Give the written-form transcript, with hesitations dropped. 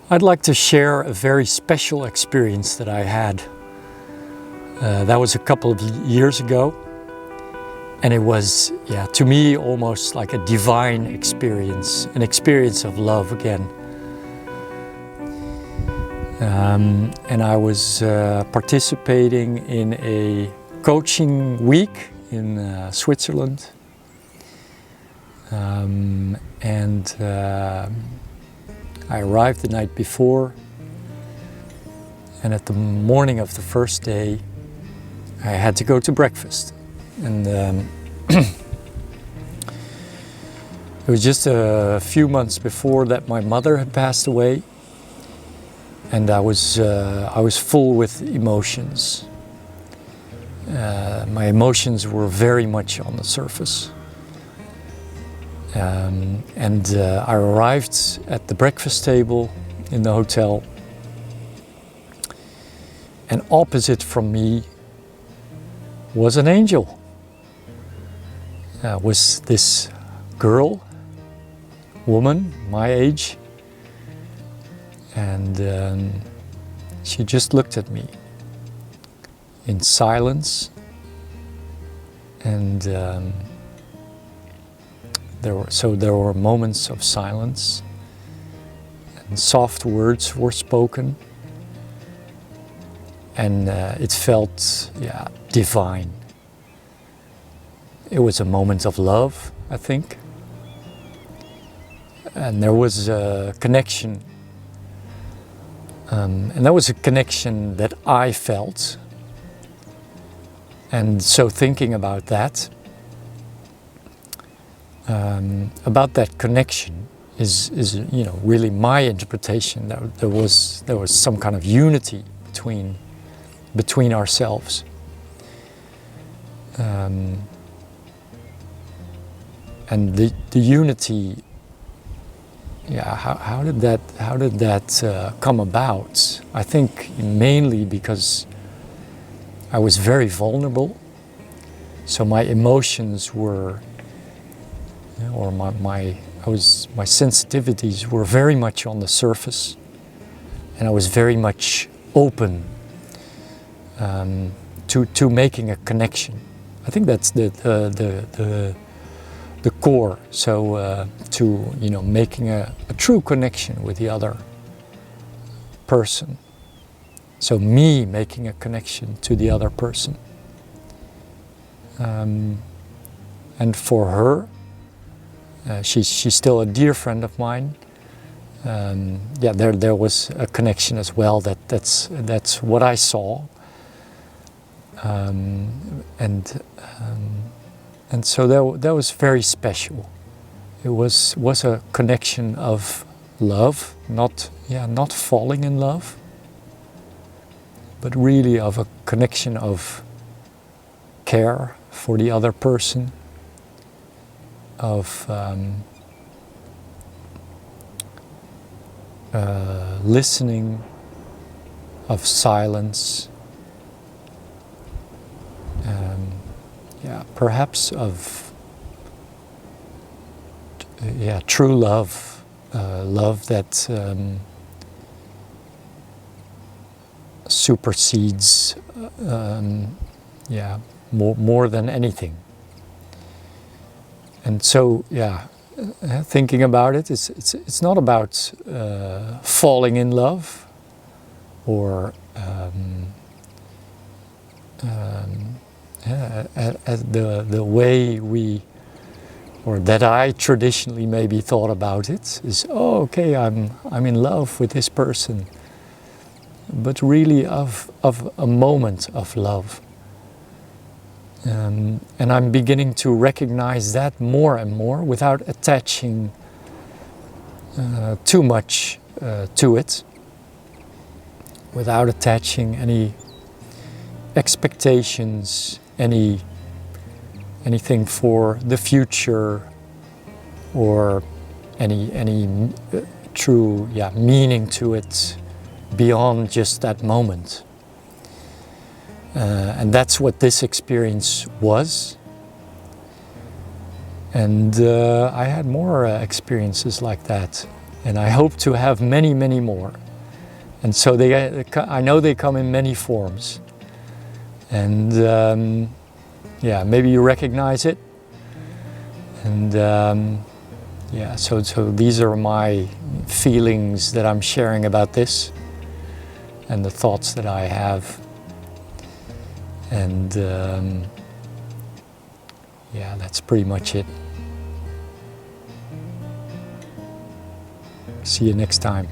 I'd like to share a very special experience that I had. That was a couple of years ago, and it was, to me, almost like a divine experience, an experience of love again. And I was participating in a coaching week in Switzerland. I arrived the night before, and at the morning of the first day I had to go to breakfast. And it was just a few months before that my mother had passed away, and I was full with emotions. My emotions were very much on the surface. I arrived at the breakfast table in the hotel, and opposite from me was an angel. Was this woman my age, and she just looked at me in silence, and there were moments of silence, and soft words were spoken, and it felt divine. It was a moment of love, I think, and there was a connection, and that was a connection that I felt. And so thinking about that, connection is really my interpretation. That there was some kind of unity between ourselves. And the unity, how did that come about? I think mainly because I was very vulnerable, so my emotions were, my sensitivities were very much on the surface, and I was very much open to making a connection. I think that's the core. So to making a true connection with the other person. So me making a connection to the other person. And for her, she's still a dear friend of mine. There was a connection as well. That's what I saw. And so that was very special. It was a connection of love, not falling in love, but really of a connection of care for the other person, of listening, of silence, perhaps of true love, love that supersedes more than anything. And so thinking about it, it's not about falling in love or the way that I traditionally maybe thought about it is, I'm in love with this person, but really of a moment of love. And I'm beginning to recognize that more and more without attaching too much to it, without attaching any expectations, anything for the future, or any true meaning to it beyond just that moment. And that's what this experience was. And I had more experiences like that. And I hope to have many, many more. And so I know they come in many forms. And yeah, maybe you recognize it. And yeah, so these are my feelings that I'm sharing about this, and the thoughts that I have. And yeah, that's pretty much it. See you next time.